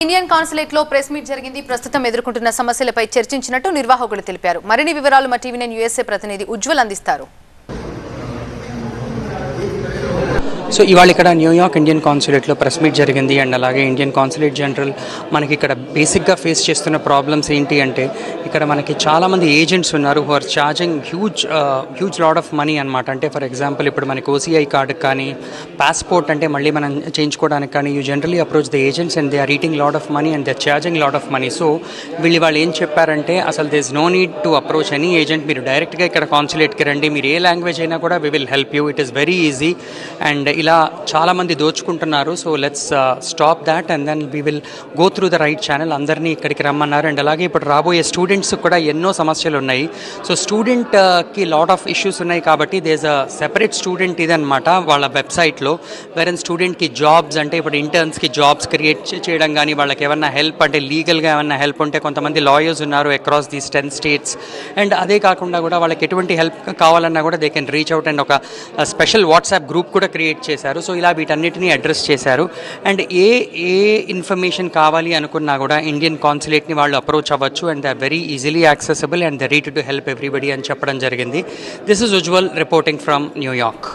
Indian consulate లో press meet జరిగింది. ప్రస్తుతం ఎదుర్కొంటున్న సమస్యలపై చర్చించినట్టు నిర్వాహకులు తెలిపారు. మరిన్ని వివరాలు మా టీవీ9 యూఎస్ఏ ప్రతినిధి ఉజ్వల్ అందిస్తారు. సో ఇవాళ ఇక్కడ న్యూయార్క్ ఇండియన్ కాన్సులేట్లో ప్రెస్ మీట్ జరిగింది. అండ్ అలాగే ఇండియన్ కాన్సులేట్ జనరల్ మనకి ఇక్కడ బేసిక్గా ఫేస్ చేస్తున్న ప్రాబ్లమ్స్ ఏంటి అంటే ఇక్కడ మనకి చాలామంది ఏజెంట్స్ ఉన్నారు who are charging huge lot of money అనమాట. అంటే ఫర్ ఎగ్జాంపుల్ ఇప్పుడు మనకి ఓసీఐ కార్డుకి కానీ పాస్పోర్ట్ అంటే మళ్ళీ మనం చేయించుకోవడానికి కానీ you generally approach the agents and they are eating lot of money and they are charging lot of money. So వాళ్ళు ఏం చెప్పారంటే అసలు they is no need to approach any agent. మీరు డైరెక్ట్గా ఇక్కడ కాన్సులేట్కి రండి. మీరు ఏ లాంగ్వేజ్ అయినా కూడా we will help you. It is very easy. And ఇలా చాలామంది దోచుకుంటున్నారు. So let's stop that and then we will go through the right channel. అందరినీ ఇక్కడికి రమ్మన్నారు. అండ్ అలాగే ఇప్పుడు రాబోయే స్టూడెంట్స్ కూడా ఎన్నో సమస్యలు ఉన్నాయి. సో స్టూడెంట్కి లాట్ ఆఫ్ ఇష్యూస్ ఉన్నాయి కాబట్టి దేస్ అ సెపరేట్ స్టూడెంట్ ఇదనమాట వాళ్ళ వెబ్సైట్లో. వేరే స్టూడెంట్కి జాబ్స్ అంటే ఇప్పుడు ఇంటర్న్స్కి జాబ్స్ క్రియేట్ చేయడం కానీ వాళ్ళకి ఏమన్నా హెల్ప్ అంటే లీగల్గా ఏమన్నా హెల్ప్ ఉంటే కొంతమంది లాయర్స్ ఉన్నారు అక్రాస్ దీస్ 10 states. అండ్ అదే కాకుండా కూడా వాళ్ళకి ఎటువంటి హెల్ప్ కావాలన్నా కూడా they can reach out. And ఒక స్పెషల్ వాట్సాప్ గ్రూప్ కూడా క్రియేట్ చేశారు. సో ఇలా వీటన్నిటిని అడ్రస్ చేశారు. అండ్ ఏ ఇన్ఫర్మేషన్ కావాలి అనుకున్నా కూడా ఇండియన్ కాన్సులేట్ని వాళ్ళు అప్రోచ్ అవ్వచ్చు. And they are very easily accessible and they ready to help everybody అని చెప్పడం జరిగింది. This is Ujjwal reporting from New York.